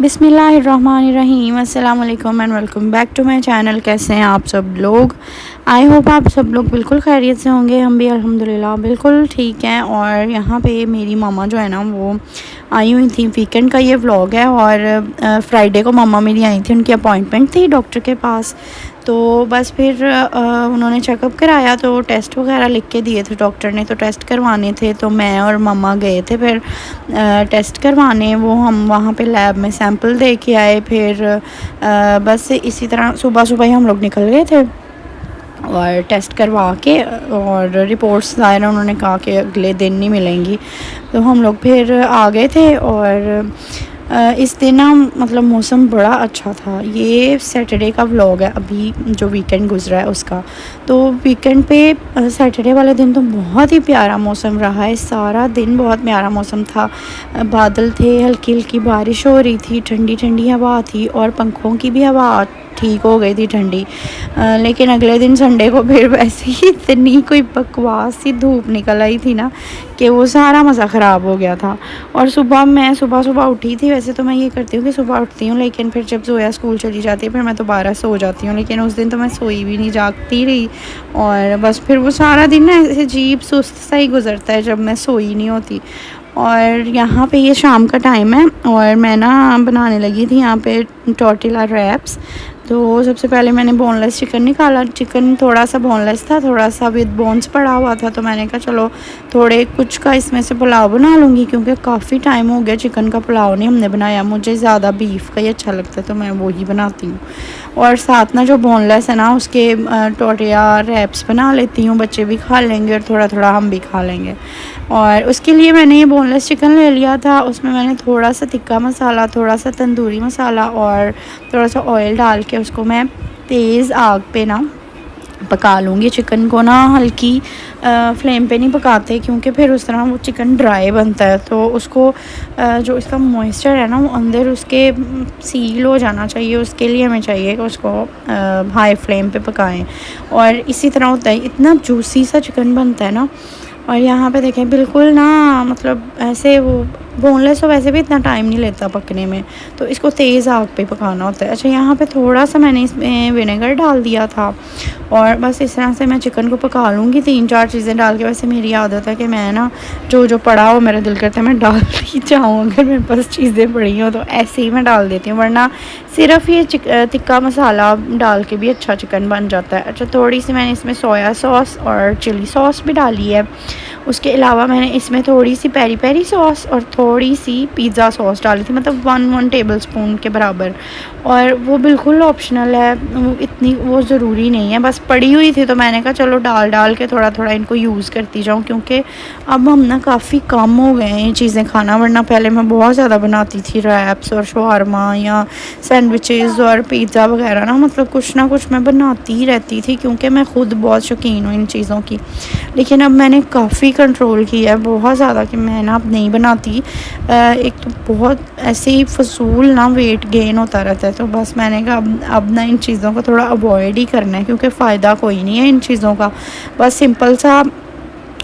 बिस्मिल्लाहिर्रहमानिर्रहीम, अस्सलाम वालेकुम and welcome back to my channel. कैसे हैं आप सब लोग? आई होप आप सब लोग बिल्कुल खैरियत से होंगे। हम भी अल्हम्दुलिल्लाह बिल्कुल ठीक हैं। और यहाँ पे मेरी मामा जो है ना वो आई हुई थी। वीकेंड का ये व्लॉग है। और फ्राइडे को मामा मेरी आई थी, उनकी अपॉइंटमेंट थी डॉक्टर के पास। तो बस फिर उन्होंने चेकअप कराया तो टेस्ट वगैरह लिख के दिए थे डॉक्टर ने, तो टेस्ट करवाने थे। तो मैं और मम्मा गए थे फिर टेस्ट करवाने। वो हम वहाँ पे लैब में सैंपल दे के आए। फिर बस इसी तरह सुबह सुबह ही हम लोग निकल गए थे और टेस्ट करवा के, और रिपोर्ट्स ज़ाहिर उन्होंने कहा कि अगले दिन नहीं मिलेंगी। तो हम लोग फिर आ गए थे। और इस दिन ना मतलब मौसम बड़ा अच्छा था। ये सैटरडे का व्लॉग है, अभी जो वीकेंड गुजरा है उसका। तो वीकेंड पे सैटरडे वाले दिन तो बहुत ही प्यारा मौसम रहा है। सारा दिन बहुत प्यारा मौसम था। बादल थे, हल्की हल्की बारिश हो रही थी, ठंडी ठंडी हवा थी, और पंखों की भी हवा ठीक हो गई थी ठंडी। लेकिन अगले दिन संडे को फिर वैसे ही इतनी कोई बकवास सी धूप निकल आई थी ना कि वो सारा मज़ा ख़राब हो गया था। और मैं सुबह सुबह उठी थी। वैसे तो मैं ये करती हूँ कि सुबह उठती हूँ, लेकिन फिर जब जोया स्कूल चली जाती है फिर मैं दोबारा सो जाती हूँ। लेकिन उस दिन तो मैं सोई भी नहीं, जागती रही। और बस फिर वो सारा दिन ना ऐसे अजीब सुस्त सा ही गुजरता है जब मैं सोई नहीं होती। और यहाँ पे ये शाम का टाइम है और मैं ना बनाने लगी थी यहाँ पे टॉर्टिला रैप्स। तो सबसे पहले मैंने बोनलेस चिकन निकाला। चिकन थोड़ा सा बोनलेस था, थोड़ा सा विद बोन्स पड़ा हुआ था। तो मैंने कहा चलो थोड़े कुछ का इसमें से पुलाव बना लूँगी, क्योंकि काफ़ी टाइम हो गया चिकन का पुलाव नहीं हमने बनाया। मुझे ज़्यादा बीफ का ही अच्छा लगता है तो मैं वही बनाती हूँ। और साथ ना जो बोनलेस है ना उसके टॉर्टिला रैप्स बना लेती हूँ, बच्चे भी खा लेंगे और थोड़ा थोड़ा हम भी खा लेंगे। और उसके लिए मैंने ये बोनलेस चिकन ले लिया था। उसमें मैंने थोड़ा सा तिक्का मसाला, थोड़ा सा तंदूरी मसाला और थोड़ा सा ऑयल डाल के उसको मैं तेज़ आग पे ना पका लूँगी। चिकन को ना हल्की फ्लेम पे नहीं पकाते, क्योंकि फिर उस तरह वो चिकन ड्राई बनता है। तो उसको जो इसका मॉइस्चर है ना वो अंदर उसके सील हो जाना चाहिए। उसके लिए हमें चाहिए कि उसको हाई फ्लेम पे पकाएं। और इसी तरह होता है, इतना जूसी सा चिकन बनता है ना। और यहाँ पे देखें बिल्कुल ना मतलब ऐसे वो बोनलेस तो वैसे भी इतना टाइम नहीं लेता पकने में, तो इसको तेज़ आग पे पकाना होता है। अच्छा, यहाँ पे थोड़ा सा मैंने इसमें विनेगर डाल दिया था। और बस इस तरह से मैं चिकन को पका लूँगी 3-4 चीज़ें डाल के। वैसे मेरी आदत है कि मैं ना जो पड़ा हो मेरा दिल करता है मैं डाल ही जाऊँ, अगर मेरे पास चीज़ें पड़ी हो तो ऐसे ही मैं डाल देती हूँ, वरना सिर्फ ये तिक्का मसाला डाल के भी अच्छा चिकन बन जाता है। अच्छा, थोड़ी सी मैंने इसमें सोया सॉस और चिली सॉस भी डाली है। उसके अलावा मैंने इसमें थोड़ी सी पेरी पेरी सॉस और थोड़ी सी पिज़्ज़ा सॉस डाली थी, मतलब 1 टेबल स्पून के बराबर। और वो बिल्कुल ऑप्शनल है, वो ज़रूरी नहीं है, बस पड़ी हुई थी तो मैंने कहा चलो डाल के थोड़ा थोड़ा इनको यूज़ करती जाऊँ, क्योंकि अब हम ना काफ़ी कम हो गए हैं ये चीज़ें खाना। वरना पहले मैं बहुत ज़्यादा बनाती थी रैप्स और शवारमा या सैंडविचेज़ और पिज़्ज़ा वगैरह ना, मतलब कुछ ना कुछ मैं बनाती ही रहती थी, क्योंकि मैं ख़ुद बहुत शौकीन हूँ इन चीज़ों की। लेकिन अब मैंने काफ़ी कंट्रोल किया है बहुत ज़्यादा कि मैं ना अब नहीं बनाती। एक तो बहुत ऐसे ही फजूल ना वेट गेन होता रहता है, तो बस मैंने कहा अब ना इन चीज़ों को थोड़ा अवॉइड ही करना है, क्योंकि फ़ायदा कोई नहीं है इन चीज़ों का। बस सिंपल सा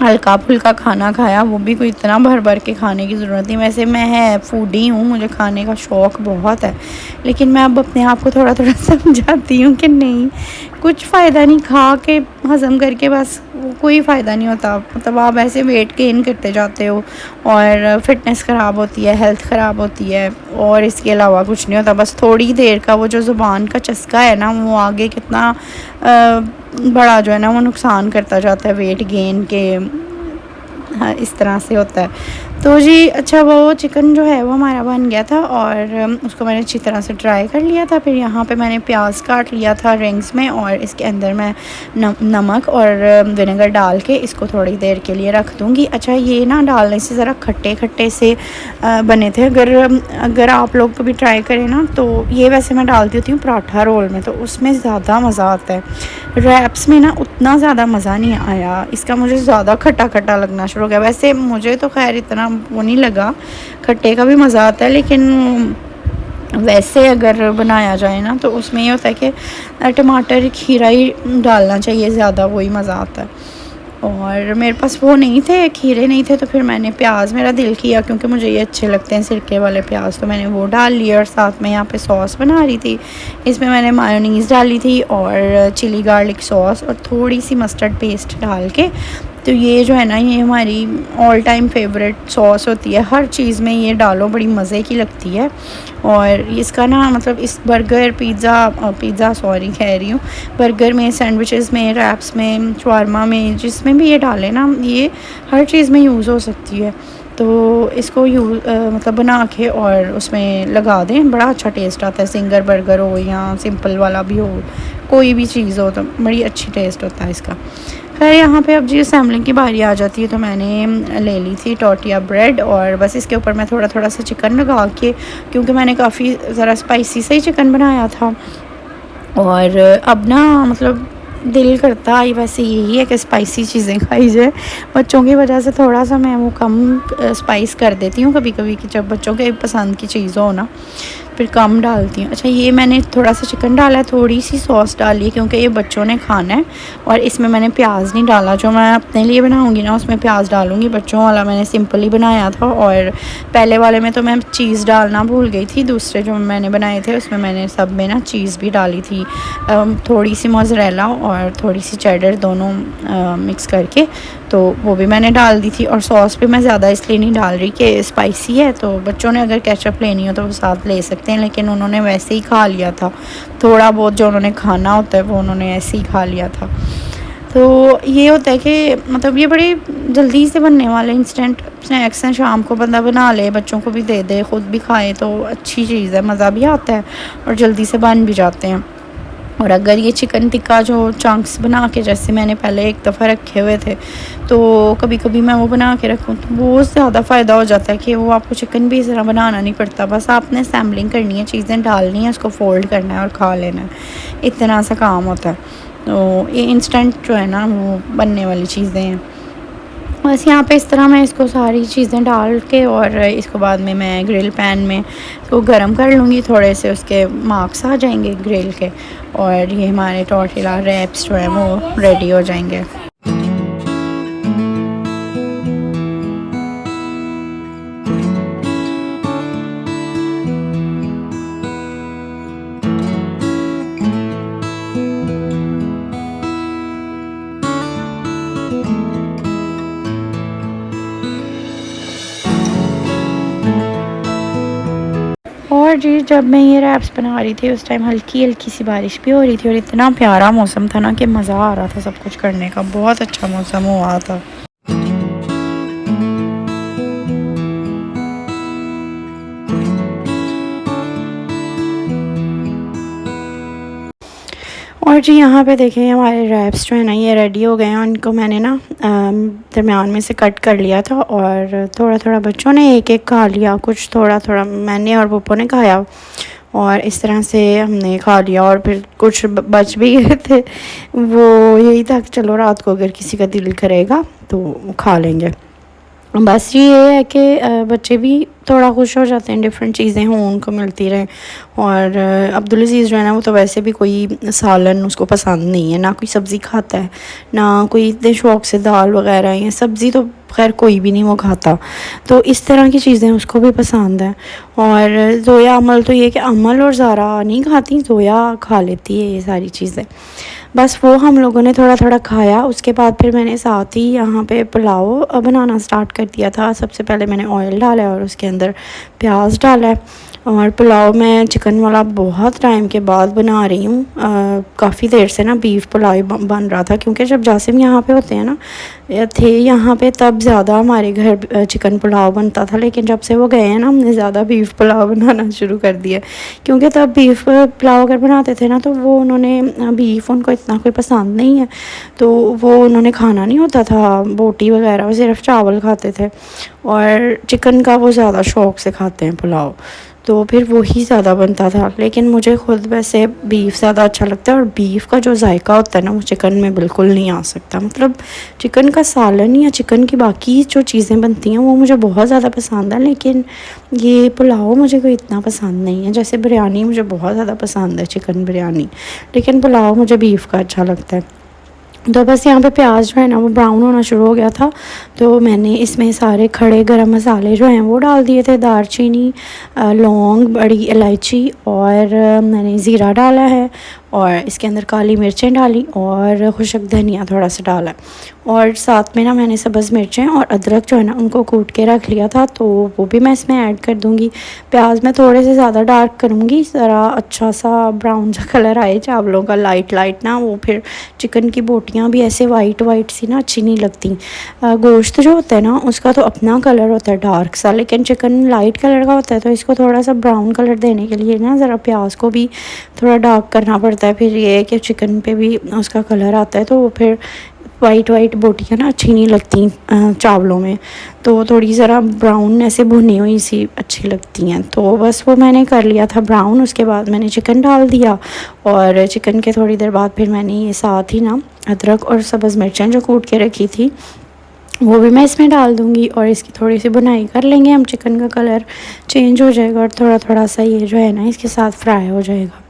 हल्का फुल्का खाना खाया, वो भी कोई इतना भर भर के खाने की ज़रूरत नहीं। वैसे मैं फूडी हूँ, मुझे खाने का शौक़ बहुत है, लेकिन मैं अब अपने आप को थोड़ा थोड़ा समझाती हूँ कि नहीं, कुछ फ़ायदा नहीं, खा के हज़म करके बस कोई फ़ायदा नहीं होता। मतलब आप ऐसे वेट गेन करते जाते हो और फिटनेस ख़राब होती है, हेल्थ ख़राब होती है, और इसके अलावा कुछ नहीं होता। बस थोड़ी देर का वो जो ज़ुबान का चस्का है ना, वो आगे कितना बड़ा जो है ना वो नुकसान करता जाता है वेट गेन के। हाँ, इस तरह से होता है। तो जी अच्छा, वो चिकन जो है वो हमारा बन गया था और उसको मैंने अच्छी तरह से ट्राई कर लिया था। फिर यहाँ पे मैंने प्याज काट लिया था रिंग्स में, और इसके अंदर मैं नमक और विनेगर डाल के इसको थोड़ी देर के लिए रख दूँगी। अच्छा, ये ना डालने से ज़रा खट्टे खट्टे से बने थे। अगर आप लोग कभी ट्राई करें ना, तो ये वैसे मैं डालती होती हूँ पराठा रोल में, तो उसमें ज़्यादा मज़ा आता है। रैप्स में ना उतना ज़्यादा मज़ा नहीं आया, इसका मुझे ज़्यादा खट्टा खट्टा लगना शुरू हो गया। वैसे मुझे तो खैर इतना वो नहीं लगा, खट्टे का भी मज़ा आता है, लेकिन वैसे अगर बनाया जाए ना तो उसमें ये होता है कि टमाटर खीरा ही डालना चाहिए ज़्यादा, वही मज़ा आता है। और मेरे पास वो नहीं थे, खीरे नहीं थे, तो फिर मैंने प्याज, मेरा दिल किया क्योंकि मुझे ये अच्छे लगते हैं सिरके वाले प्याज, तो मैंने वो डाल लिए। और साथ में यहाँ पे सॉस बना रही थी, इसमें मैंने मायोनीज़ डाली थी और चिली गार्लिक सॉस और थोड़ी सी मस्टर्ड पेस्ट डाल के। तो ये जो है ना, ये हमारी ऑल टाइम फेवरेट सॉस होती है, हर चीज़ में ये डालो, बड़ी मज़े की लगती है। और इसका ना मतलब इस बर्गर, पिज़्ज़ा सॉरी कह रही हूँ, बर्गर में, सैंडविचेस में, रैप्स में, शवारमा में, जिसमें भी ये डालें ना, ये हर चीज़ में यूज़ हो सकती है। तो इसको मतलब बना के और उसमें लगा दें, बड़ा अच्छा टेस्ट आता है। सिंगर बर्गर हो या सिंपल वाला भी हो, कोई भी चीज़ हो, तो बड़ी अच्छी टेस्ट होता है इसका। खैर यहाँ पे अब जी सैम्पलिंग की बारी आ जाती है, तो मैंने ले ली थी टोटिया ब्रेड और बस इसके ऊपर मैं थोड़ा थोड़ा सा चिकन लगा के, क्योंकि मैंने काफ़ी ज़रा स्पाइसी से ही चिकन बनाया था। और अब ना मतलब दिल करता है वैसे यही है कि स्पाइसी चीज़ें खाई जाए। बच्चों की वजह से थोड़ा सा मैं वो कम स्पाइस कर देती हूँ कभी कभी, कि जब बच्चों के पसंद की चीज़ हो ना, फिर कम डालती हूँ। अच्छा, ये मैंने थोड़ा सा चिकन डाला है, थोड़ी सी सॉस डाली क्योंकि ये बच्चों ने खाना है। और इसमें मैंने प्याज नहीं डाला, जो मैं अपने लिए बनाऊँगी ना उसमें प्याज डालूँगी, बच्चों वाला मैंने सिंपल ही बनाया था। और पहले वाले में तो मैं चीज़ डालना भूल गई थी, दूसरे जो मैंने बनाए थे उसमें मैंने सब में ना चीज़ भी डाली थी, थोड़ी सी मोज़रेला और थोड़ी सी चेडर, दोनों मिक्स करके, तो वो भी मैंने डाल दी थी। और सॉस भी मैं ज़्यादा इसलिए नहीं डाल रही कि स्पाइसी है, तो बच्चों ने अगर केचप लेनी हो तो वो साथ ले सकते हैं, लेकिन उन्होंने वैसे ही खा लिया था, थोड़ा बहुत जो उन्होंने खाना होता है वो उन्होंने ऐसे ही खा लिया था। तो ये होता है कि मतलब ये बड़े जल्दी से बनने वाले इंस्टेंट स्नैक्स हैं, शाम को बंदा बना ले, बच्चों को भी दे दे, ख़ुद भी खाए, तो अच्छी चीज़ है, मज़ा भी आता है और जल्दी से बन भी जाते हैं। और अगर ये चिकन टिक्का जो चंक्स बना के, जैसे मैंने पहले एक दफ़ा रखे हुए थे, तो कभी कभी मैं वो बना के रखूँ तो बहुत ज़्यादा फ़ायदा हो जाता है कि वो आपको चिकन भी इस तरह बनाना नहीं पड़ता, बस आपने सैम्पलिंग करनी है, चीज़ें डालनी है, उसको फ़ोल्ड करना है और खा लेना है, इतना सा काम होता है। तो ये इंस्टेंट जो है ना वो बनने वाली चीज़ें हैं। बस यहाँ पे इस तरह मैं इसको सारी चीज़ें डाल के और इसको बाद में मैं ग्रिल पैन में इसको गर्म कर लूँगी, थोड़े से उसके मार्क्स आ जाएंगे ग्रिल के, और ये हमारे टॉर्टिला रैप्स जो हैं वो रेडी हो जाएंगे। और जी जब मैं ये रैप्स बना रही थी उस टाइम हल्की हल्की सी बारिश भी हो रही थी और इतना प्यारा मौसम था ना कि मज़ा आ रहा था सब कुछ करने का, बहुत अच्छा मौसम हुआ था। और जी यहाँ पे देखें हमारे रैप्स जो है ना ये रेडी हो गए हैं, उनको मैंने ना दरमियान में से कट कर लिया था और थोड़ा थोड़ा बच्चों ने एक एक खा लिया, कुछ थोड़ा थोड़ा मैंने और पप्पो ने खाया, और इस तरह से हमने खा लिया। और फिर कुछ बच भी गए थे, वो यही था कि चलो रात को अगर किसी का दिल करेगा तो खा लेंगे। बस ये है कि बच्चे भी थोड़ा खुश हो जाते हैं, डिफरेंट चीज़ें हों उनको मिलती रहें। और अब्दुल अज़ीज़ जो है ना वो तो वैसे भी कोई सालन उसको पसंद नहीं है, ना कोई सब्ज़ी खाता है, ना कोई इतने शौक़ से दाल वगैरह, या सब्ज़ी तो खैर कोई भी नहीं वो खाता, तो इस तरह की चीज़ें उसको भी पसंद है। और ज़ोया अमल तो ये कि अमल और ज़ारा नहीं खाती, ज़ोया खा लेती है ये सारी चीज़ें। बस वो हम लोगों ने थोड़ा थोड़ा खाया। उसके बाद फिर मैंने साथ ही यहाँ पे पुलाव बनाना स्टार्ट कर दिया था। सबसे पहले मैंने ऑयल डाला है और उसके अंदर प्याज डाला है। और पुलाव मैं चिकन वाला बहुत टाइम के बाद बना रही हूँ, काफ़ी देर से ना बीफ पुलाव बन रहा था, क्योंकि जब जासिम यहाँ पे होते हैं ना थे यहाँ पे तब ज़्यादा हमारे घर चिकन पुलाव बनता था, लेकिन जब से वो गए हैं ना हमने ज़्यादा बीफ पुलाव बनाना शुरू कर दिया, क्योंकि तब बीफ पुलाव अगर बनाते थे ना तो वो उन्होंने बीफ उनको इतना कोई पसंद नहीं है, तो वो उन्होंने खाना नहीं होता था बोटी वगैरह, वो सिर्फ चावल खाते थे, और चिकन का वो ज़्यादा शौक़ से खाते हैं पुलाव, तो फिर वही ज़्यादा बनता था। लेकिन मुझे ख़ुद वैसे बीफ ज़्यादा अच्छा लगता है, और बीफ का जो जायका होता है ना वो चिकन में बिल्कुल नहीं आ सकता। मतलब चिकन का सालन या चिकन की बाकी जो चीज़ें बनती हैं वो मुझे बहुत ज़्यादा पसंद है, लेकिन ये पुलाव मुझे कोई इतना पसंद नहीं है। जैसे बिरयानी मुझे बहुत ज़्यादा पसंद है, चिकन बिरयानी, लेकिन पुलाव मुझे बीफ का अच्छा लगता है। तो बस यहाँ पे प्याज जो है ना वो ब्राउन होना शुरू हो गया था, तो मैंने इसमें सारे खड़े गरम मसाले जो हैं वो डाल दिए थे, दालचीनी, लौंग, बड़ी इलायची, और मैंने ज़ीरा डाला है, और इसके अंदर काली मिर्चें डाली और खुशक धनिया थोड़ा सा डाला, और साथ में ना मैंने सब्ज़ मिर्चें और अदरक जो है ना उनको कूट के रख लिया था, तो वो भी मैं इसमें ऐड कर दूँगी। प्याज मैं थोड़े से ज़्यादा डार्क करूँगी, ज़रा अच्छा सा ब्राउन सा कलर आए चावलों का, लाइट लाइट ना, वो फिर चिकन की बोटियाँ भी ऐसे वाइट वाइट सी ना अच्छी नहीं लगती। गोश्त जो होता है ना उसका तो अपना कलर होता है डार्क सा, लेकिन चिकन लाइट कलर का होता है, तो इसको थोड़ा सा ब्राउन कलर देने के लिए ना ज़रा प्याज को भी थोड़ा डार्क करना पड़ता है। फिर ये है कि चिकन पे भी उसका कलर आता है, तो वो फिर वाइट वाइट बोटियाँ ना अच्छी नहीं लगती चावलों में, तो थोड़ी ज़रा ब्राउन ऐसे भुनी हुई सी अच्छी लगती हैं। तो बस वो मैंने कर लिया था ब्राउन, उसके बाद मैंने चिकन डाल दिया, और चिकन के थोड़ी देर बाद फिर मैंने ये साथ ही ना अदरक और सब्ज़ मिर्चें जो कूट के रखी थी वो भी मैं इसमें डाल दूँगी, और इसकी थोड़ी सी बुनाई कर लेंगे हम, चिकन का कलर चेंज हो जाएगा और थोड़ा थोड़ा सा ये जो है ना इसके साथ फ्राई हो जाएगा।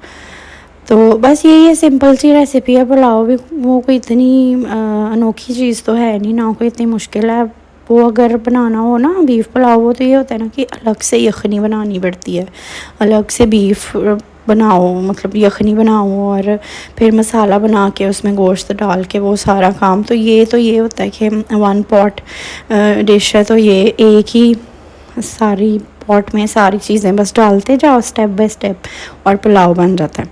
तो बस यही है, सिंपल सी रेसिपी है। पुलाव भी वो कोई इतनी अनोखी चीज़ तो है नहीं, ना कोई इतनी मुश्किल है। वो अगर बनाना हो ना बीफ़ पुलाव हो, तो ये होता है ना कि अलग से यखनी बनानी पड़ती है, अलग से बीफ़ बनाओ, मतलब यखनी बनाओ और फिर मसाला बना के उसमें गोश्त डाल के वो सारा काम। तो ये होता है कि वन पॉट डिश है, तो ये एक ही सारी पॉट में सारी चीज़ें बस डालते जाओ स्टेप बाय स्टेप, और पुलाव बन जाता है।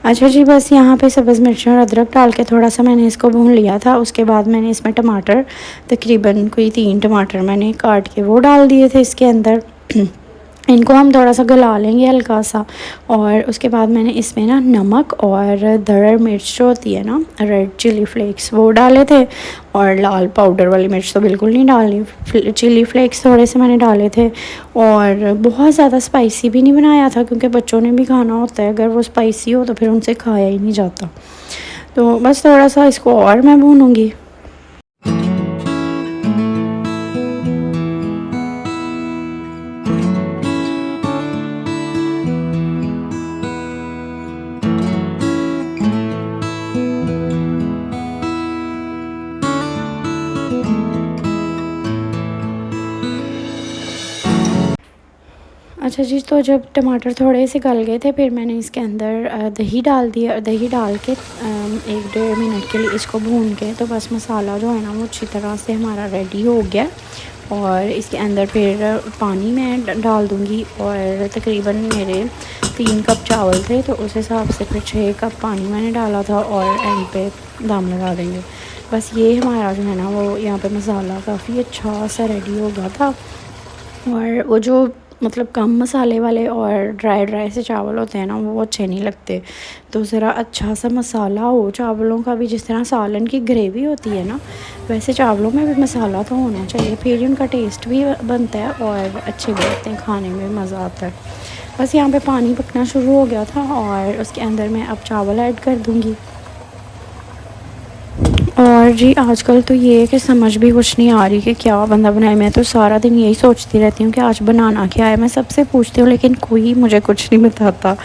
अच्छा जी, बस यहाँ पे सब्ज़ मिर्चें और अदरक डाल के थोड़ा सा मैंने इसको भून लिया था। उसके बाद मैंने इसमें टमाटर, तकरीबन कोई 3 टमाटर मैंने काट के वो डाल दिए थे इसके अंदर। इनको हम थोड़ा सा गला लेंगे हल्का सा, और उसके बाद मैंने इसमें ना नमक और दरड़ मिर्च जो होती है ना, रेड चिली फ्लेक्स, वो डाले थे, और लाल पाउडर वाली मिर्च तो बिल्कुल नहीं डाली, चिली फ्लेक्स थोड़े से मैंने डाले थे। और बहुत ज़्यादा स्पाइसी भी नहीं बनाया था, क्योंकि बच्चों ने भी खाना होता है, अगर वो स्पाइसी हो तो फिर उनसे खाया ही नहीं जाता। तो बस थोड़ा सा इसको और मैं भूनूँगी। अच्छा जी, तो जब टमाटर थोड़े से गल गए थे, फिर मैंने इसके अंदर दही डाल दिया, और दही डाल के 1-1.5 मिनट के लिए इसको भून के, तो बस मसाला जो है ना वो अच्छी तरह से हमारा रेडी हो गया। और इसके अंदर फिर पानी मैं डाल दूँगी, और तकरीबन मेरे 3 कप चावल थे, तो उस हिसाब से फिर 6 कप पानी मैंने डाला था, और एंड पे दम लगा देंगे। बस ये हमारा जो है ना वो यहाँ पे मसाला काफ़ी अच्छा सा रेडी हो गया था। और वो जो मतलब कम मसाले वाले और ड्राई ड्राई से चावल होते हैं ना, वो अच्छे नहीं लगते। तो ज़रा अच्छा सा मसाला हो चावलों का भी, जिस तरह सालन की ग्रेवी होती है ना, वैसे चावलों में भी मसाला तो होना चाहिए, फिर उनका टेस्ट भी बनता है और अच्छे भी लगते हैं, खाने में मज़ा आता है। बस यहाँ पे पानी पकना शुरू हो गया था, और उसके अंदर मैं अब चावल ऐड कर दूँगी। और जी आजकल तो ये है कि समझ भी कुछ नहीं आ रही कि क्या बंदा बनाए। मैं तो सारा दिन यही सोचती रहती हूँ कि आज बनाना क्या है, मैं सबसे पूछती हूँ, लेकिन कोई मुझे कुछ नहीं बताता।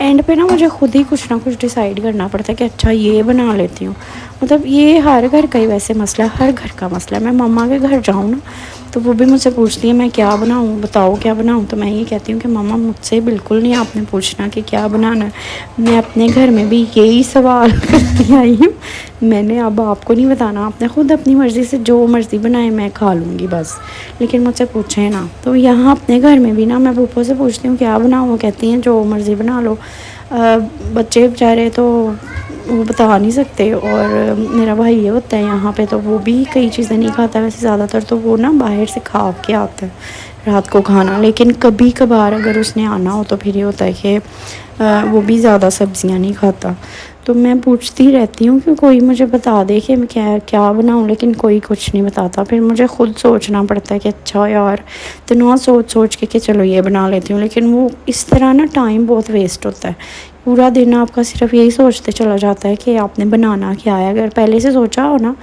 एंड पे ना मुझे खुद ही कुछ ना कुछ डिसाइड करना पड़ता है कि अच्छा ये बना लेती हूँ। मतलब ये हर घर का ही वैसे मसला है, हर घर का मसला है। मैं मम्मा के घर जाऊँ ना, तो वो भी मुझसे पूछती है मैं क्या बनाऊँ, बताओ क्या बनाऊँ। तो मैं ये कहती हूँ कि मम्मा मुझसे बिल्कुल नहीं आपने पूछना कि क्या बनाना है, मैं अपने घर में भी यही सवाल करती आई हूँ। मैंने अब आपको नहीं बताना, आपने ख़ुद अपनी मर्ज़ी से जो मर्ज़ी बनाए मैं खा लूँगी बस, लेकिन मुझसे पूछें ना। तो यहाँ अपने घर में भी ना मैं पप्पो से पूछती हूँ क्या बनाऊँ, वो कहती हैं जो मर्ज़ी बना लो। बच्चे बेचारे तो वो बता नहीं सकते, और मेरा भाई ये होता है यहाँ पे, तो वो भी कई चीज़ें नहीं खाता वैसे, ज़्यादातर तो वो ना बाहर से खा के आता है रात को खाना। लेकिन कभी कभार अगर उसने आना हो तो फिर ये होता है कि वो भी ज़्यादा सब्ज़ियाँ नहीं खाता। तो मैं पूछती रहती हूँ कि कोई मुझे बता दे कि मैं क्या क्या बनाऊँ, लेकिन कोई कुछ नहीं बताता। फिर मुझे ख़ुद सोचना पड़ता है कि अच्छा यार, तो ना सोच के कि चलो ये बना लेती हूँ, लेकिन वो इस तरह ना टाइम बहुत वेस्ट होता है। पूरा दिन आपका सिर्फ यही सोचते चला जाता है कि आपने बनाना क्या है। अगर पहले से सोचा हो ना,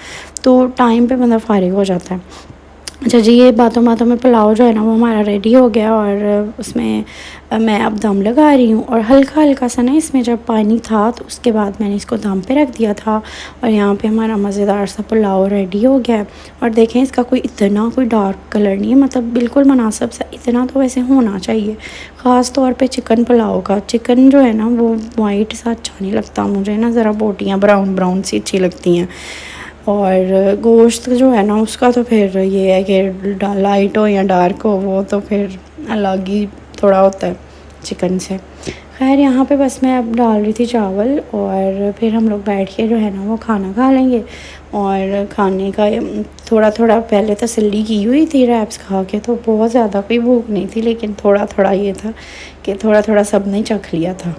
तो टाइम पे बंदा फारिग हो जाता है। अच्छा जी, ये बातों बातों में पुलाव जो है ना वो हमारा रेडी हो गया और उसमें मैं अब दम लगा रही हूँ। और हल्का हल्का सा ना इसमें जब पानी था तो उसके बाद मैंने इसको दम पे रख दिया था और यहाँ पे हमारा मज़ेदार सा पुलाव रेडी हो गया। और देखें इसका कोई डार्क कलर नहीं है, मतलब बिल्कुल मुनासिब सा, इतना तो वैसे होना चाहिए। ख़ास तौर पे चिकन पुलाव का, चिकन जो है ना वो वाइट सा अच्छा नहीं लगता मुझे ना, ज़रा बोटियाँ ब्राउन ब्राउन सी अच्छी लगती हैं। और गोश्त जो है ना उसका तो फिर ये है कि लाइट हो या डार्क हो, वो तो फिर अलग ही थोड़ा होता है चिकन से। खैर यहाँ पे बस मैं अब डाल रही थी चावल और फिर हम लोग बैठ के जो है ना वो खाना खा लेंगे। और खाने का थोड़ा थोड़ा पहले तसल्ली की हुई थी रैप्स खा के, तो बहुत ज़्यादा कोई भूख नहीं थी, लेकिन थोड़ा थोड़ा ये था कि थोड़ा थोड़ा सब ने चख लिया था।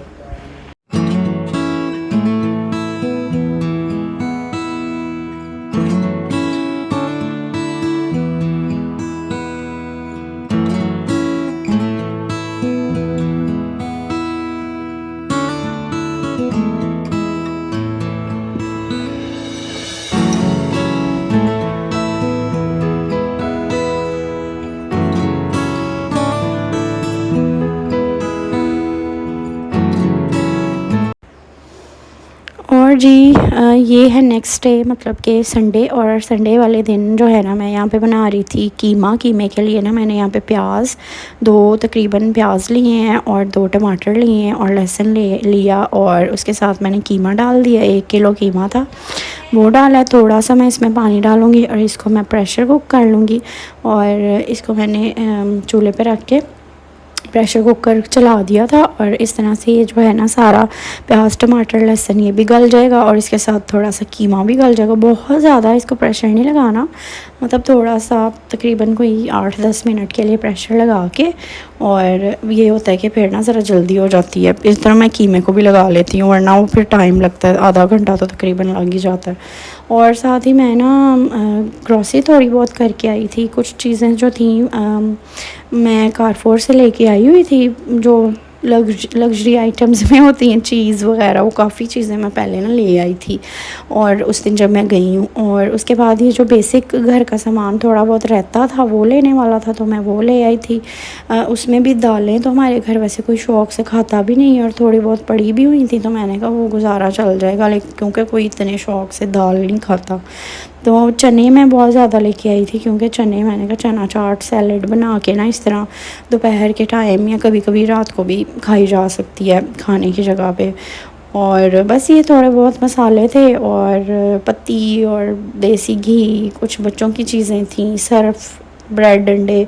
और जी ये है नेक्स्ट डे, मतलब कि संडे। और संडे वाले दिन जो है ना मैं यहाँ पे बना रही थी कीमा। कीमे के लिए ना मैंने यहाँ पे प्याज, दो तकरीबन प्याज लिए हैं और 2 टमाटर लिए हैं और लहसुन लिया और उसके साथ मैंने कीमा डाल दिया। 1 किलो कीमा था वो डाला है। थोड़ा सा मैं इसमें पानी डालूँगी और इसको मैं प्रेशर कुक कर लूँगी। और इसको मैंने चूल्हे पर रख के प्रेशर कुकर चला दिया था और इस तरह से ये जो है ना सारा प्याज टमाटर लहसुन ये भी गल जाएगा और इसके साथ थोड़ा सा कीमा भी गल जाएगा। बहुत ज़्यादा इसको प्रेशर नहीं लगाना, मतलब थोड़ा सा तकरीबन कोई 8-10 मिनट के लिए प्रेशर लगा के। और ये होता है कि फिर ना ज़रा जल्दी हो जाती है। इस तरह मैं कीमे को भी लगा लेती हूँ, वरना वो फिर टाइम लगता है, आधा घंटा तो तकरीबन लग ही जाता है। और साथ ही मैं ना ग्रॉसरी थोड़ी बहुत करके आई थी। कुछ चीज़ें जो थी मैं कारफोर से लेके आई हुई थी, जो लग्जरी आइटम्स में होती हैं चीज़ वगैरह, वो काफ़ी चीज़ें मैं पहले ना ले आई थी और उस दिन जब मैं गई हूँ। और उसके बाद ये जो बेसिक घर का सामान थोड़ा बहुत रहता था वो लेने वाला था, तो मैं वो ले आई थी। उसमें भी दालें तो हमारे घर वैसे कोई शौक़ से खाता भी नहीं, और थोड़ी बहुत पड़ी भी हुई थी, तो मैंने कहा वो गुजारा चल जाएगा, लेकिन क्योंकि कोई इतने शौक़ से दाल नहीं खाता। तो चने मैं बहुत ज़्यादा लेके आई थी, क्योंकि चने मैंने कहा चना चाट सैलड बना के ना इस तरह दोपहर के टाइम या कभी कभी रात को भी खाई जा सकती है खाने की जगह पे। और बस ये थोड़े बहुत मसाले थे और पत्ती और देसी घी, कुछ बच्चों की चीज़ें थी, सर्फ़, ब्रेड अंडे।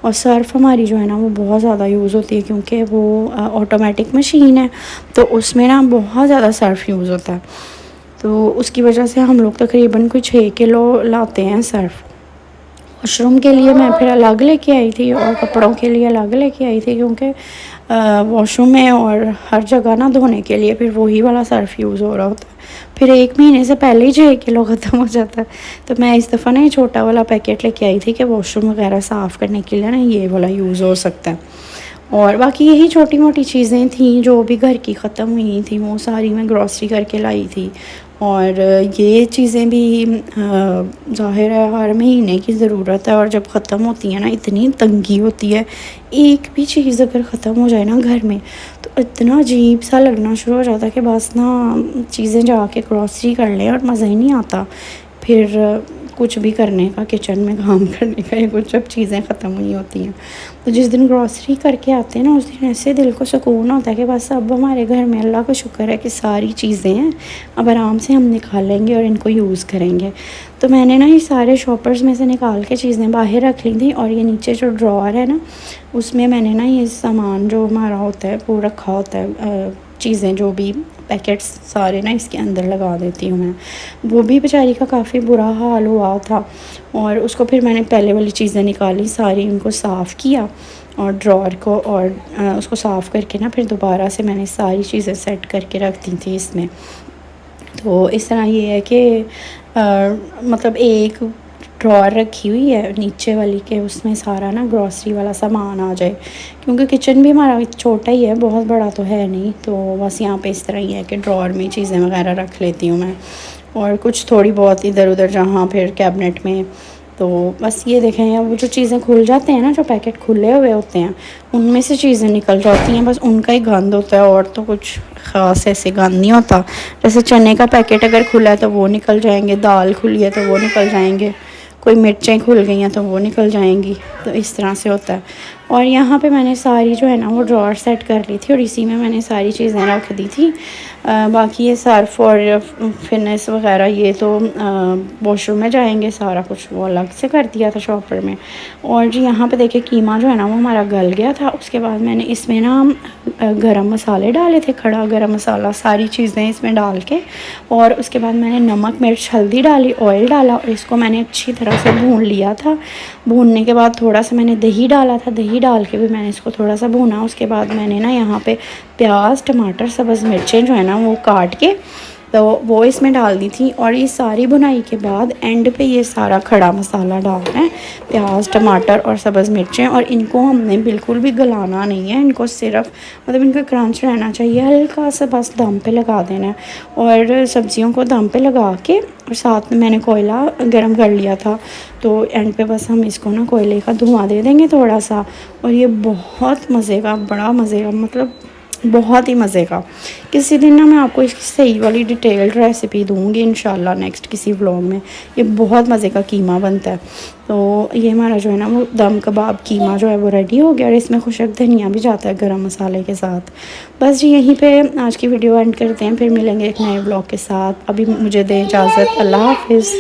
और सर्फ़ हमारी जो है ना वो बहुत ज़्यादा यूज़ होती है, क्योंकि वो ऑटोमेटिक मशीन है, तो उसमें ना बहुत ज़्यादा सर्फ़ यूज़ होता है। तो उसकी वजह से हम लोग तकरीबन कोई 6 किलो लाते हैं सर्फ़। वॉशरूम के लिए मैं फिर अलग लेके आई थी और कपड़ों के लिए अलग लेके आई थी, क्योंकि वॉशरूम में और हर जगह ना धोने के लिए फिर वही वाला सर्फ़ यूज़ हो रहा होता है। फिर 1 महीने से पहले ही 6 किलो ख़त्म हो जाता है। तो मैं इस दफ़ा ना ये छोटा वाला पैकेट लेके आई थी कि वॉशरूम वगैरह साफ़ करने के लिए ना ये वाला यूज़ हो सकता है। और बाकी यही छोटी मोटी चीज़ें थी जो भी घर की ख़त्म हुई थी, वो सारी मैं ग्रॉसरी करके लाई थी। और ये चीज़ें भी ज़ाहिर है हर महीने की ज़रूरत है, और जब ख़त्म होती है ना इतनी तंगी होती है। एक भी चीज़ अगर ख़त्म हो जाए ना घर में तो इतना अजीब सा लगना शुरू हो जाता है कि बस ना चीज़ें जाके ग्रॉसरी कर लें और मज़ा ही नहीं आता फिर कुछ भी करने का, किचन में काम करने का, या कुछ जब चीज़ें ख़त्म हुई होती हैं। तो जिस दिन ग्रॉसरी करके आते हैं ना उस दिन ऐसे दिल को सुकून होता है कि बस अब हमारे घर में अल्लाह का शुक्र है कि सारी चीज़ें हैं, अब आराम से हम निकालेंगे और इनको यूज़ करेंगे। तो मैंने ना ये सारे शॉपर्स में से निकाल के चीज़ें बाहर रख ली थी, और ये नीचे जो ड्रॉअर है ना उसमें मैंने ना ये सामान जो हमारा होता है वो रखा होता है, चीज़ें जो भी पैकेट्स सारे ना इसके अंदर लगा देती हूँ मैं। वो भी बेचारी का काफ़ी बुरा हाल हुआ था, और उसको फिर मैंने पहले वाली चीज़ें निकाली सारी, उनको साफ़ किया और ड्रॉअर को, और उसको साफ़ करके ना फिर दोबारा से मैंने सारी चीज़ें सेट करके रख दी थी इसमें। तो इस तरह ये है कि मतलब एक ड्रॉअर रखी हुई है नीचे वाली के, उसमें सारा ना ग्रॉसरी वाला सामान आ जाए, क्योंकि किचन भी हमारा छोटा ही है, बहुत बड़ा तो है नहीं। तो बस यहाँ पे इस तरह ही है कि ड्रॉअर में चीज़ें वगैरह रख लेती हूँ मैं, और कुछ थोड़ी बहुत इधर उधर जहाँ फिर कैबिनेट में तो बस ये देखें, या वो जो चीज़ें खुल जाते हैं ना, जो पैकेट खुले हुए होते हैं उनमें से चीज़ें निकल जाती हैं, बस उनका ही गंद होता है और तो कुछ ख़ास ऐसे गंद नहीं होता। जैसे चने का पैकेट अगर खुला है तो वो निकल जाएंगे, दाल खुली है तो वो निकल जाएंगे, कोई मिर्चें खुल गई हैं तो वो निकल जाएंगी। तो इस तरह से होता है। और यहाँ पे मैंने सारी जो है ना वो ड्रॉअर सेट कर ली थी और इसी में मैंने सारी चीज़ें रख दी थी। बाकी ये सर्फ और फिनिश वगैरह ये तो वॉशरूम में जाएंगे, सारा कुछ वो अलग से कर दिया था शॉपर में। और जी यहाँ पे देखिए कीमा जो है ना वो हमारा गल गया था। उसके बाद मैंने इसमें ना गरम मसाले डाले थे, खड़ा गरम मसाला, सारी चीज़ें इसमें डाल के, और उसके बाद मैंने नमक मिर्च हल्दी डाली, ऑयल डाला और इसको मैंने अच्छी तरह से भून लिया था। भूनने के बाद थोड़ा सा मैंने दही डाला था, दही डाल के भी मैंने इसको थोड़ा सा भूना। उसके बाद मैंने ना यहाँ पे प्याज टमाटर सब्ज़ मिर्चें जो है ना वो काट के तो वो इसमें डाल दी थी। और ये सारी बुनाई के बाद एंड पे ये सारा खड़ा मसाला डालना है, प्याज टमाटर और सब्ज़ मिर्चें, और इनको हमने बिल्कुल भी गलाना नहीं है, इनको सिर्फ मतलब इनका क्रंच रहना चाहिए, हल्का सा बस दम पे लगा देना है। और सब्ज़ियों को दम पे लगा के और साथ में मैंने कोयला गर्म कर लिया था, तो एंड पे बस हम इसको ना कोयले का धुआं दे देंगे थोड़ा सा, और ये बहुत मज़े का, बड़ा मज़े का, मतलब बहुत ही मज़े का। किसी दिन ना मैं आपको इसकी सही वाली डिटेल्ड रेसिपी दूँगी इंशाल्लाह नेक्स्ट किसी व्लॉग में। ये बहुत मज़े का कीमा बनता है। तो ये हमारा जो है ना वो दम कबाब कीमा जो है वो रेडी हो गया, और इसमें खुशक धनिया भी जाता है गरम मसाले के साथ। बस जी यहीं पे आज की वीडियो एंड करते हैं, फिर मिलेंगे एक नए व्लॉग के साथ। अभी मुझे दें इजाज़त, अल्लाह हाफिज़।